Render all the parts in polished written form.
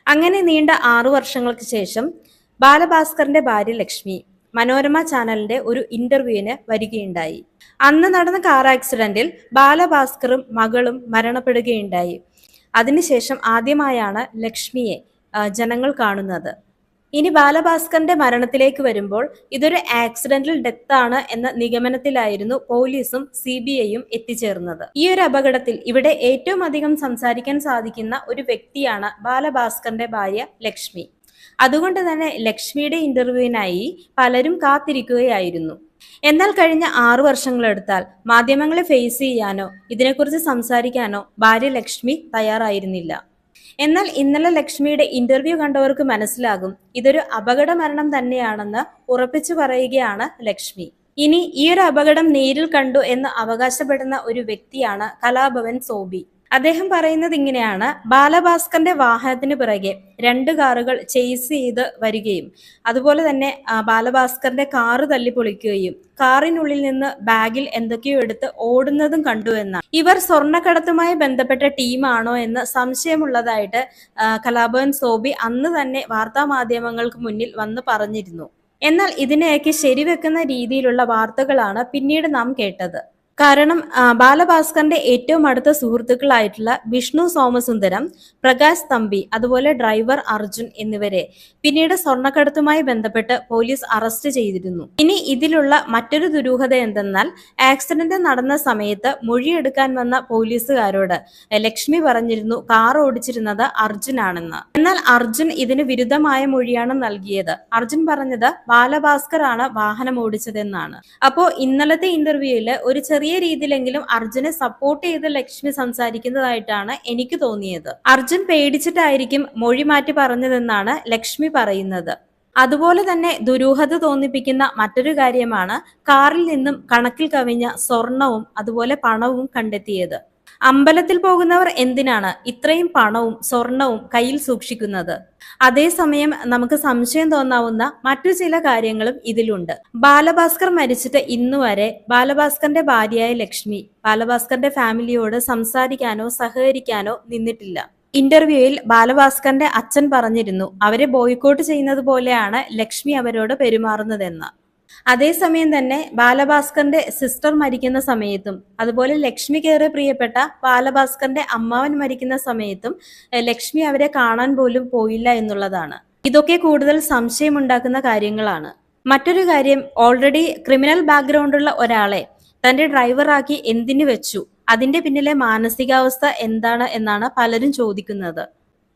അങ്ങനെ നീണ്ട 6 വർഷങ്ങൾക്ക് ശേഷം ബാലഭാസ്കറിന്റെ ഭാര്യ ലക്ഷ്മി മനോരമ ചാനലിന്റെ ഒരു ഇന്റർവ്യൂവിന് വരികയുണ്ടായി. അന്ന് നടന്ന കാർ ആക്സിഡന്റിൽ ബാലഭാസ്കറും മകളും മരണപ്പെടുകയുണ്ടായി. അതിനുശേഷം ആദ്യമായാണ് ലക്ഷ്മിയെ ജനങ്ങൾ കാണുന്നത്. ഇനി ബാലഭാസ്കറിന്റെ മരണത്തിലേക്ക് വരുമ്പോൾ ഇതൊരു ആക്സിഡന്റൽ ഡെത്ത് ആണ് എന്ന നിഗമനത്തിലായിരുന്നു പോലീസും CBIയും എത്തിച്ചേർന്നത്. ഈ ഒരു അപകടത്തിൽ ഇവിടെ ഏറ്റവും അധികം സംസാരിക്കാൻ സാധിക്കുന്ന ഒരു വ്യക്തിയാണ് ബാലഭാസ്കറിന്റെ ഭാര്യ ലക്ഷ്മി. അതുകൊണ്ട് തന്നെ ലക്ഷ്മിയുടെ ഇന്റർവ്യൂവിനായി പലരും കാത്തിരിക്കുകയായിരുന്നു. എന്നാൽ കഴിഞ്ഞ 6 വർഷങ്ങളെടുത്താൽ മാധ്യമങ്ങളെ ഫേസ് ചെയ്യാനോ ഇതിനെക്കുറിച്ച് സംസാരിക്കാനോ ഭാര്യ ലക്ഷ്മി തയ്യാറായിരുന്നില്ല. എന്നാൽ ഇന്നലെ ലക്ഷ്മിയുടെ ഇന്റർവ്യൂ കണ്ടവർക്ക് മനസ്സിലാകും ഇതൊരു അപകട മരണം തന്നെയാണെന്ന് ഉറപ്പിച്ചു പറയുകയാണ് ലക്ഷ്മി. ഇനി ഈ ഒരു അപകടം നേരിൽ കണ്ടു എന്ന് അവകാശപ്പെടുന്ന ഒരു വ്യക്തിയാണ് കലാഭവൻ സോബി. അദ്ദേഹം പറയുന്നത് ഇങ്ങനെയാണ്: ബാലഭാസ്കറിന്റെ വാഹനത്തിന് പിറകെ 2 കാറുകൾ ചേസ് ചെയ്ത് വരികയും അതുപോലെ തന്നെ ബാലഭാസ്കറിന്റെ കാറ് തല്ലിപ്പൊളിക്കുകയും കാറിനുള്ളിൽ നിന്ന് ബാഗിൽ എന്തൊക്കെയോ എടുത്ത് ഓടുന്നതും കണ്ടു എന്നാണ്. ഇവർ സ്വർണ്ണക്കടത്തുമായി ബന്ധപ്പെട്ട ടീമാണോ എന്ന് സംശയമുള്ളതായിട്ട് കലാഭവൻ സോബി അന്ന് തന്നെ വാർത്താ മാധ്യമങ്ങൾക്ക് മുന്നിൽ വന്ന് പറഞ്ഞിരുന്നു. എന്നാൽ ഇതിനെയൊക്കെ ശരിവെക്കുന്ന രീതിയിലുള്ള വാർത്തകളാണ് പിന്നീട് നാം കേട്ടത്. കാരണം ബാലഭാസ്കറിന്റെ ഏറ്റവും അടുത്ത സുഹൃത്തുക്കളായിട്ടുള്ള വിഷ്ണു സോമസുന്ദരം, പ്രകാശ് തമ്പി, അതുപോലെ ഡ്രൈവർ അർജുൻ എന്നിവരെ പിന്നീട് സ്വർണ്ണക്കടത്തുമായി ബന്ധപ്പെട്ട് പോലീസ് അറസ്റ്റ് ചെയ്തിരുന്നു. ഇനി ഇതിലുള്ള മറ്റൊരു ദുരൂഹത എന്തെന്നാൽ ആക്സിഡന്റ് നടന്ന സമയത്ത് മൊഴിയെടുക്കാൻ വന്ന പോലീസുകാരോട് ലക്ഷ്മി പറഞ്ഞിരുന്നു കാർ ഓടിച്ചിരുന്നത് അർജുൻ ആണെന്ന്. എന്നാൽ അർജുൻ ഇതിന് വിരുദ്ധമായ മൊഴിയാണ് നൽകിയത്. അർജുൻ പറഞ്ഞത് ബാലഭാസ്കർ ആണ് വാഹനം ഓടിച്ചതെന്നാണ്. അപ്പോ ഇന്നലത്തെ ഇന്റർവ്യൂവില് ഒരു ചെറിയ രീതിയിലെങ്കിലും അർജുനെ സപ്പോർട്ട് ചെയ്ത് ലക്ഷ്മി സംസാരിക്കുന്നതായിട്ടാണ് എനിക്ക് തോന്നിയത്. അർജുൻ പേടിച്ചിട്ടായിരിക്കും മൊഴി മാറ്റി പറഞ്ഞതെന്നാണ് ലക്ഷ്മി പറയുന്നത്. അതുപോലെ തന്നെ ദുരൂഹത തോന്നിപ്പിക്കുന്ന മറ്റൊരു കാര്യമാണ് കാറിൽ നിന്നും കണക്കിൽ കവിഞ്ഞ സ്വർണവും അതുപോലെ പണവും കണ്ടെത്തിയത്. അമ്പലത്തിൽ പോകുന്നവർ എന്തിനാണ് ഇത്രയും പണവും സ്വർണവും കയ്യിൽ സൂക്ഷിക്കുന്നത്? അതേസമയം നമുക്ക് സംശയം തോന്നാവുന്ന മറ്റു ചില കാര്യങ്ങളും ഇതിലുണ്ട്. ബാലഭാസ്കർ മരിച്ചിട്ട് ഇന്നുവരെ ബാലഭാസ്കറിന്റെ ഭാര്യയായ ലക്ഷ്മി ബാലഭാസ്കറിന്റെ ഫാമിലിയോട് സംസാരിക്കാനോ സഹകരിക്കാനോ നിന്നിട്ടില്ല. ഇന്റർവ്യൂവിൽ ബാലഭാസ്കറിന്റെ അച്ഛൻ പറഞ്ഞിരുന്നു അവരെ ബോയ്ക്കോട്ട് ചെയ്യുന്നത് പോലെയാണ് ലക്ഷ്മി അവരോട് പെരുമാറുന്നതെന്ന്. അതേസമയം തന്നെ ബാലഭാസ്കറിന്റെ സിസ്റ്റർ മരിക്കുന്ന സമയത്തും അതുപോലെ ലക്ഷ്മിക്കേറെ പ്രിയപ്പെട്ട ബാലഭാസ്കറിന്റെ അമ്മാവൻ മരിക്കുന്ന സമയത്തും ലക്ഷ്മി അവരെ കാണാൻ പോലും പോയില്ല എന്നുള്ളതാണ്. ഇതൊക്കെ കൂടുതൽ സംശയമുണ്ടാക്കുന്ന കാര്യങ്ങളാണ്. മറ്റൊരു കാര്യം, ഓൾറെഡി ക്രിമിനൽ ബാക്ക്ഗ്രൗണ്ടുള്ള ഒരാളെ തന്റെ ഡ്രൈവറാക്കി എന്തിനു വെച്ചു? അതിന്റെ പിന്നിലെ മാനസികാവസ്ഥ എന്താണ് എന്നാണ് പലരും ചോദിക്കുന്നത്.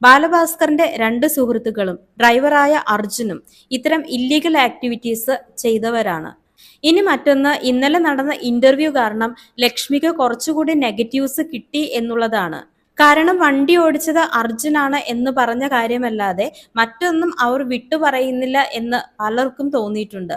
ബാലഭാസ്കറിന്റെ 2 സുഹൃത്തുക്കളും ഡ്രൈവറായ അർജുനും ഇത്തരം ഇല്ലീഗൽ ആക്ടിവിറ്റീസ് ചെയ്തവരാണ്. ഇനി മറ്റൊന്ന്, ഇന്നലെ നടന്ന ഇന്റർവ്യൂ കാരണം ലക്ഷ്മിക്ക് കുറച്ചുകൂടി നെഗറ്റീവ്സ് കിട്ടി എന്നുള്ളതാണ്. കാരണം വണ്ടി ഓടിച്ചത് അർജുനാണ് എന്ന് പറഞ്ഞ കാര്യമല്ലാതെ മറ്റൊന്നും അവർ വിട്ടുപറയുന്നില്ല എന്ന് പലർക്കും തോന്നിയിട്ടുണ്ട്.